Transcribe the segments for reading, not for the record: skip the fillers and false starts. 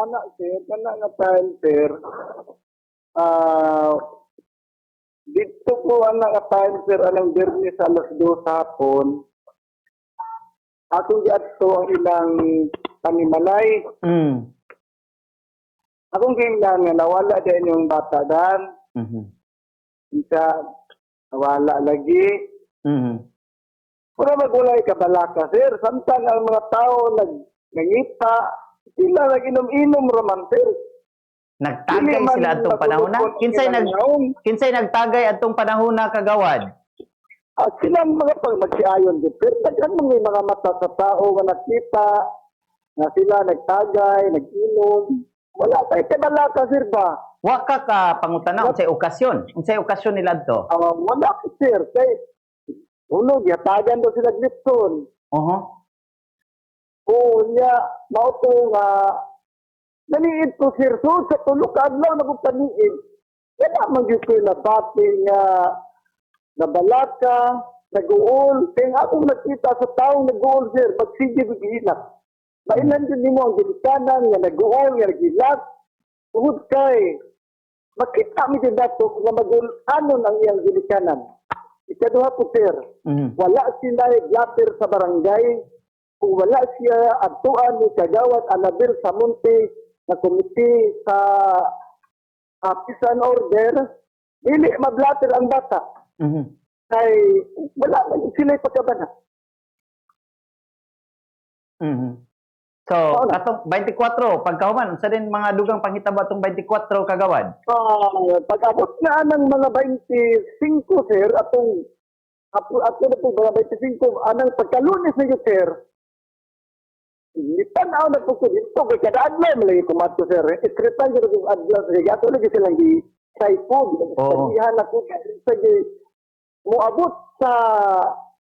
anak sir, kana nga time sir, ah, dito ko anak nga time sir, anong Biyernes alas 2 sa hapon, akong giadto ang ilang panimalay. Mm. Akong gingan nga nawala din yung bata dan, Mhm. isa nawala lagi. Mhm. Pura magulay ka balaka sir, samtang ang mga tao nangita, sila nag-inom-inom raman sir. Nagtagay sila atong panahon na. Kinsay nagtagay atong panahon na kagawad. At silang mga magsiayon din. Pero daghan mo may mga mata sa tao nga nakita na sila nagtagay, nag-inom. Wala tayo kabalaka, sir ba? Wa ka pangutana unsay okasyon. Unsay okasyon nila adto? Wala ko, sir. Kay ulog, yatagan daw sila Lipson. Oho. Oo, niya, mauto nga, naniid ko, sir. So, sa tulog adlaw na kong paniid. Wala man yun ko na bati nga nabalaka, nag-uol. Kaya nga akong nakita sa taong nag-uol, sir, magsige bigilak. Mainan din mo ang gilikanan, nga nag-uol, nga nagilak. Tuhod kay, makita mi din dato nga mag-uol-anon ang iyang gilikanan. Ikaduha po, sir, wala sila glater sa barangay, kung wala siya adtuan ni Kagawad Anabel sa Monte na komite sa peace and order, dili mablater ang bata. Kay wala man sila pagkabana. So, atong 24 pagkahuman unsa din mga dugang panghitabo atong 24 kagawad? Pag-abot na ng mga 25 sir atong ato na po mga 25 anang pagkalunes na yun sir. Tanaw na po ko dito kay kada adlaw malay kumato sir. Iskritan gyud yung adlaw sir. Gato lagi silang gi saipod. Sabihan ako sa moabot sa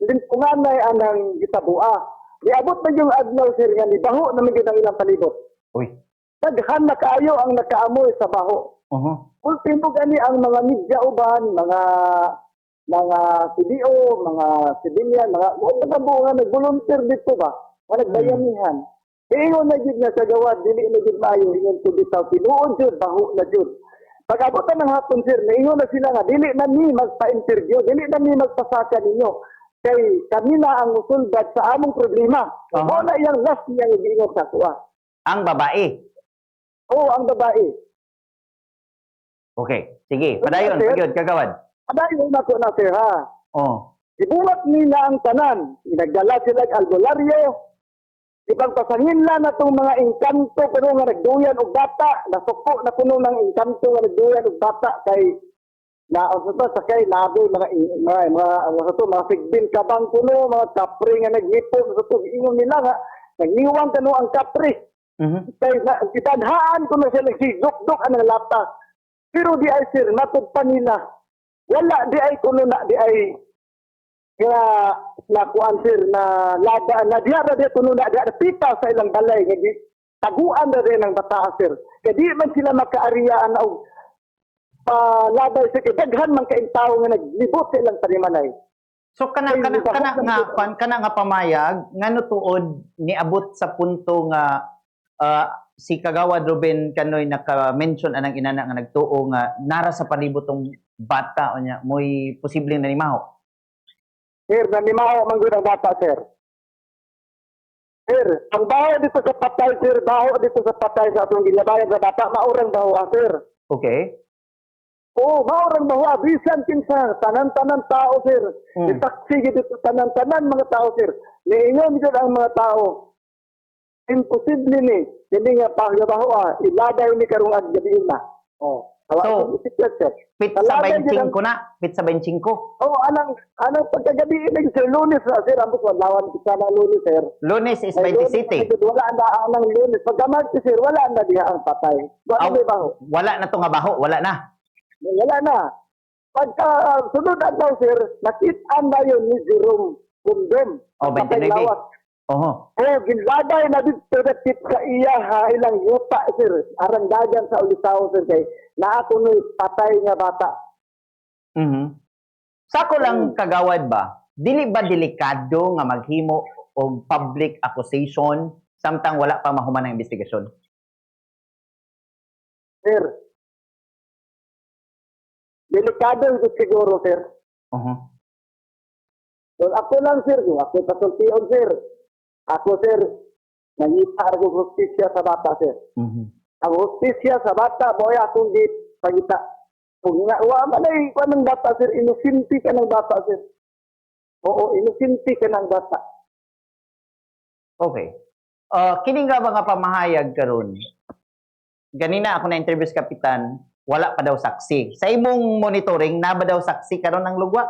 limpunganay anang gitabua. Niabot na yung adlaw sir nga ni baho na magid ang ilang palibot. Uy. Daghan na kaayo ang nakaamoy sa baho. Ultimo gani ang mga media uban, mga CDO, mga civilian, mga buong nag-volunteer dito ba? Mga nagbayanihan. Ingon na jud nga sa gawad, dili na jud maayo ingon ko bitaw tinuod jud baho na jud. Pag-abot ng hapon sir, naingon na sila nga dili na ni magpa-interview, dili na ni magpasaka ninyo. Kay kami na ang musulbad sa among problema. Mo na iyang last niya nga giingon sa tuwa. Ang babae. Oo, ang babae. Okay, sige. Padayon, pagyod kagawad. Padayon na ko na sir ha. Oh. Ibulat nila ang tanan. Inagdala sila ang albularyo. Ibang pasanginla na itong mga engkanto pero nga nagduyan og bata. Nasuko na puno ng engkanto nga nagduyan og bata kay sakay naboy mga sigbin kabang kuno, mga kapre nga nagnipon sa ingon nila nga nagniwang kanu ang kapre. Kay itadhaan kuno sila nagsigdok-dok ang lata. Pero di ay sir natugpan nila. Wala di ay kuno na di ay kaya nakuan sir na laba na diya ra di kuno na diya pita sa ilang balay nga taguan na rin ang bata sir. Kaya di man sila makaariyaan og labay sa daghan man kaing tawo nga naglibot sa ilang panimalay. So kana nga pamayag ngano tuod niabot sa punto nga si Kagawad Ruben Kanoy naka-mention anang inana nga nagtuo nga nara sa palibot tong bata nya moy posibleng nanimaho. Sir, nanimaho man gud ang bata sir. Sir, ang baho dito sa patay sir, baho dito sa patay sa atong gilabayan sa bata maurang baho sir. Okay. Oo, maurang bawa. Bisan kinsa, tanan-tanan tao, sir. Itaksi dito tanan-tanan mga tao, sir. Niingon dyan ang mga tao. Imposible ni. Hindi nga pagbabaho, ilagay ni karong agyabiin na. Oh. So, pit sa 25 na? Pit sa 25? Oo, anang pagkagabiin na sir, Lunes na, sir. Ambot, walawan kita ng Lunes, sir. Lunes is 27. Wala na ang Lunes. Pagkamagti, sir, wala na diha ang patay. Wala na to nga baho, wala na. Wala na. Pagka sunod adlaw sir, nakita na yun ni Jerome Kundom. Oh, 29. Oho. Ginlagay na dito sa iya ha, ilang yuta sir. Arang dagan sa ulitaw sir kay na ako no patay nga bata. Sako lang kagawad ba? Dili ba delikado nga maghimo og public accusation samtang wala pa mahuman ang investigasyon? Sir, delikado ito siguro, sir. Uh-huh. So, ako lang, sir. Kung ako pasultiyon, sir. Ako, sir, nangita ako hustisya sa bata, sir. Mhm. Ang hustisya sa bata, boy, akong di pagita. Kung nga, man ay pa ng bata, sir. Inusinti ka ng bata, sir. Oo, inusinti ka ng bata. Okay. Kini nga mga pamahayag karon. Ganina ako na interview sa kapitan, wala pa daw saksi. Sa imong monitoring, na ba daw saksi karon ng lugwa?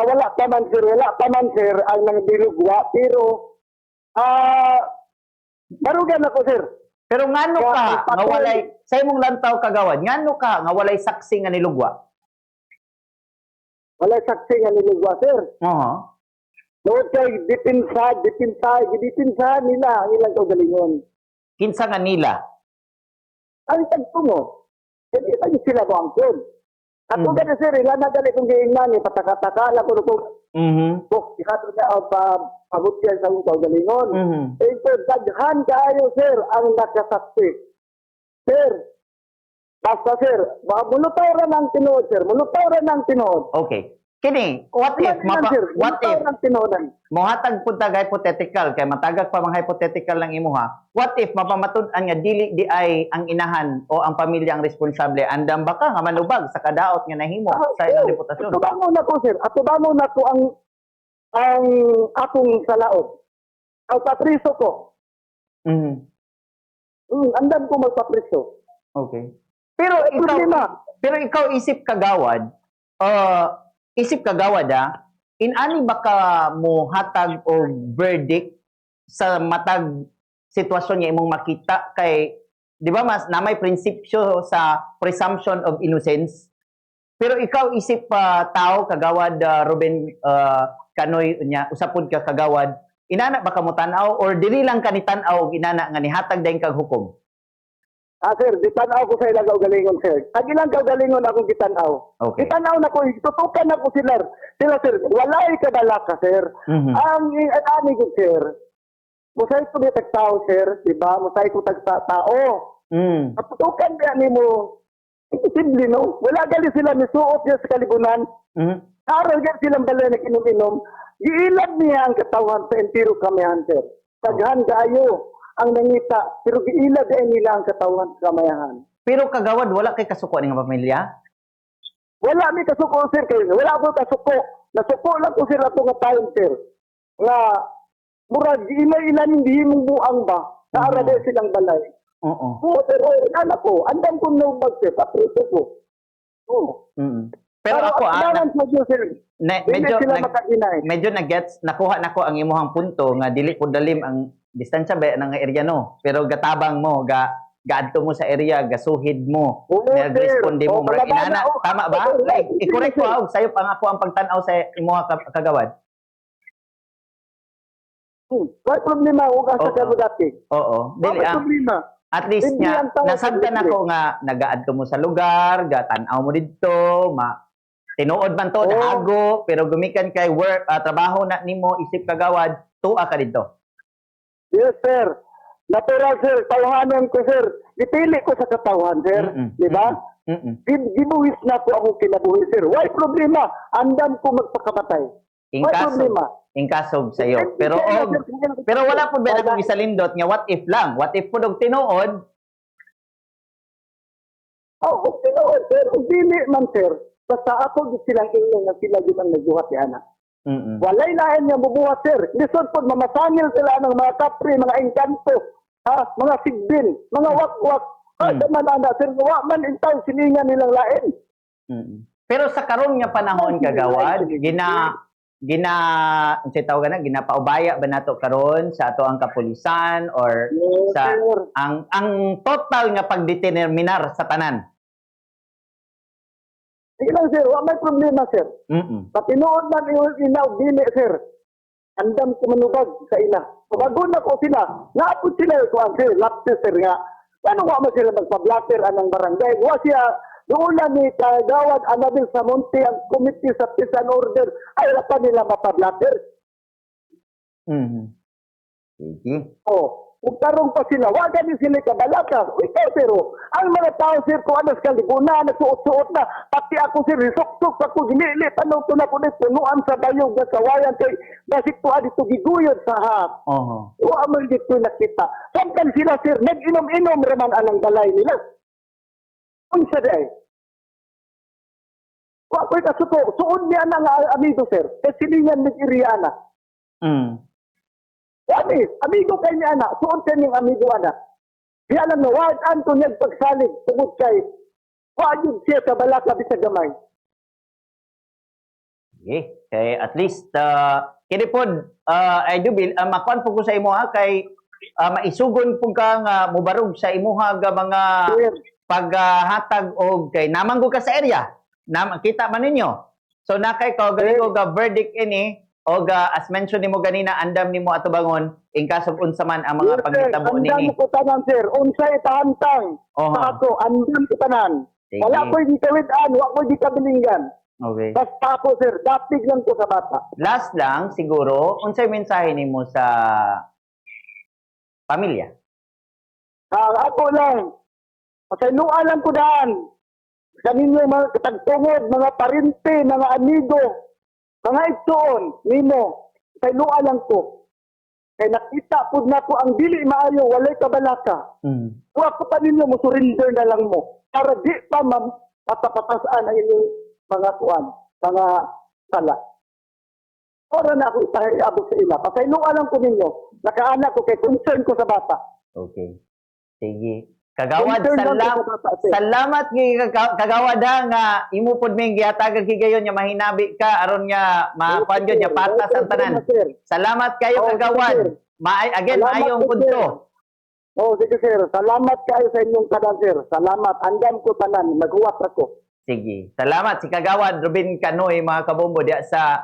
Wala pa man, sir. Wala pa man, sir, ang nang bilugwa. Pero, marugan ako, sir. Pero ngano Kaya ka ang nga patol- walay sa imong lantaw kagawad, ngano ka nga walay saksi nga nilugwa? Wala saksi nga nilugwa, sir. Oo. Noon kay dipinsa nila ang ilang kaugalingon. Kinsa nga nila? Ang tagtungo, hindi pa sila mo ang yun. Ako Mm. ganun, sir, ilan na dali kong giingnan, patakala ko kung Mhm. ikato na pabutyan sa mga kaugalingon. Mhm. Ito, daghan kayo, sir, ang nakasaksi. Sir, basta, sir, mulutaw ra ng tinood, sir, mulutaw ra ng tinood. Okay. Kini, what if what Mulutaw if ng tinoodan. mohatag pud tag hypothetical kay matagak pa mga hypothetical lang imuha. What if mapamatud-an nga dili di ay ang inahan o ang pamilya ang responsable, andam ba ka nga manubag sa kadaot nga nahimo sa ilang reputasyon? Atubangon na ko, sir. Atubangon na ko ang akong salaod. Ang papriso ko. Mhm. Andam ko magpapriso. Okay. Pero May problema. ikaw isip kagawad, inani ba ka mo hatag o verdict sa matag sitwasyon nga imong makita kay di ba mas na may prinsipyo sa presumption of innocence, pero ikaw isip pa tao kagawad Ruben Kanoy nya usapod ka kagawad, inana ba ka mo tan-aw or dili lang ka ni tan-aw og inana nga nihatag dayon kag hukom? Sir, gitanaw ko sa ilang kaugalingon, sir. Ang ilang kaugalingon akong gitanaw. Okay. Gitanaw na ko, tutukan ako sila. Sila, sir, walay kadala ka, sir. Mhm. Ang ani ko, sir, musay ko ni tagtao, sir. Diba? Musay ko tagtao. Mm. Tutukan niya ni mo. Imposible, no? Wala gali sila nisuot niya sa kalibunan. Mhm. Aral gali silang balay na inom-inom. Giilad niya ang katawan sa entero kamayahan, sir. Taghan kayo ang nangita, pero giilad ay nila ang katawan sa kamayahan. Pero kagawad wala kay kasuko ning pamilya? Wala mi kasuko, sir. Kaya wala ko kasuko. Nasuko lang ko sila itong time, sir. Nga, murag, ila-ila hindi mong buang ba? Naara din silang balay. Oo. Oo, pero anak ko, andam kong naubag, sir, sa preso ko. Oo. Mm. Pero ako ang sa Diyos, sir. Hindi sila makaginay. medyo na-gets nakuha nako ang imuhang punto nga dili ko dalim ang distansya ba ng area no, pero gatabang mo gaadto mo sa area, gasuhid mo, Oo, sir. responde mo, Oo, murag kalabana, inana, oo. tama ba? Oo, Like, sir. i-correct ko og sayo pang ako ang pagtan-aw sa imuha kagawad. May problema ako ka sa Oo. kabudati. Oo, dili May problema. at least Hindi nga ang tawag nasabtan sa ako nga nagaadto mo sa lugar, gatan-aw mo didto, tinuod man to Oo. dahago, pero gumikan kay work, trabaho na nimo isip kagawad, tuwa ka didto. Yes, sir. Natural, sir. Tawhanan ko, sir. Dipili ko sa katawhan, sir. Mm-mm. Di ba? Mm-mm. Gibuhis na po ako kinabuhi, sir. Why problema? Andam ko magpakamatay. Why problema? Ingkasog sa iyo. Pero wala po ba akong isalindot nga what if lang? What if po dog tinuod? Oh, tinuod, sir. Kung dili man, sir. Basta ako di silang inyo nga sila yun ang nagbuhat ni anak. Mm-mm. Walay lain nga bubuhat, sir. Lisod po, mamasangil sila ng mga kapri, mga engkanto, mga sigbin, mga wakwak. Man, anak, sir. Wa man intay siningan nilang lain. Mm-mm. Pero sa karon nga panahon kagawad, unsay tawag na ginapaubaya ba nato karon sa ato ang kapulisan or Yes, sa sir. ang total nga pagdeterminar sa tanan? Sige lang, sir. Wa may problema, sir. Mm-mm. Sa tinuod man inaw, dili, sir. Andam ko manubag sa ila. Kabago na ko sila. Naapod sila ko ang sir. Lapis, sir, nga. Paano wa man sila magpa-blatter anang barangay? Wa siya, doon na ni Kagawad Anabel sa Monte ang committee sa peace and order. Ay, pa nila mapa-blatter. Mhm. Sige. Oh. Kung karong pa sila, wag ni sila kabalaka. Ikaw, pero, ang mga tao, sir, kung ano sa kalibunan, nagsuot-suot na, pati ako, sir, risok-sok, ako ginili, tanong to na ko na, punuan sa bayog, na kawayan, kay, basik to, dito giguyod sa hap. Oho. O amal dito nakita. Samtang sila, sir, nag-inom-inom raman anang balay nila. Unsa day? Wa ko'y kasuko. Suod niya na nga amigo, sir. Kasi niyan nag-iriya na. Mm. Wani, amigo kay niya na. Suod kay niyang amigo ana. Kaya lang na, wag anto niyang pagsalig. Tungod kay, wag yun siya sa balaka bisag gamay. Okay. Kay at least kini pod I do makuan po ko sa imo ha kay maisugon po ka nga mubarog sa imuha ga mga Sir, paghatag og kay namanggo ka sa area. Kita man ninyo. So nakay ko gali ko ga verdict ini o as mention nimo ganina andam nimo atubangon in kaso unsa man ang mga sir, pagitabo andam nini. ko tanan, sir. Unsay tahantang. Oho. Sa ako, andam ko tanan. Sige. Wala ko'y di kawid-an, wala ko'y di kabilingan. Okay. Basta ako, sir, datig lang ko sa bata. Last lang siguro unsay mensahe nimo sa pamilya? Ako lang, pasaynuan lang ko daan. Kaninyo mga katagtungod, mga parinte, mga amigo, mga igsoon, nimo, pasaynuan lang ko. Kay nakita po na ko ang dili maayo, walay kabalaka. Mm. Kung ako pa ninyo, mo surrender na lang mo. Para di pa mapapatasan ang inyong mga kuan, mga sala. Ora na ako ipahiabot sa ila. Pasaynuan lang ko ninyo. Nakaanak ko kay concern ko sa bata. Okay. Sige. Kagawad, Concern lang ko sa bata, sir. salamat gi kagawad ha, nga imo pod ming gihatag gigayon nga mahinabi ka aron nga makuan gyud nga patas ang tanan. Sir. Salamat kayo Oo, kagawad. sige, sir. Again Salamat maayong po, punto. sir. Oh, sige sir. Salamat kayo sa inyong tanan, sir. Salamat. Andam ko tanan. Maghuwat ako. Sige. Salamat si kagawad Ruben Canoy mga kabombo diya sa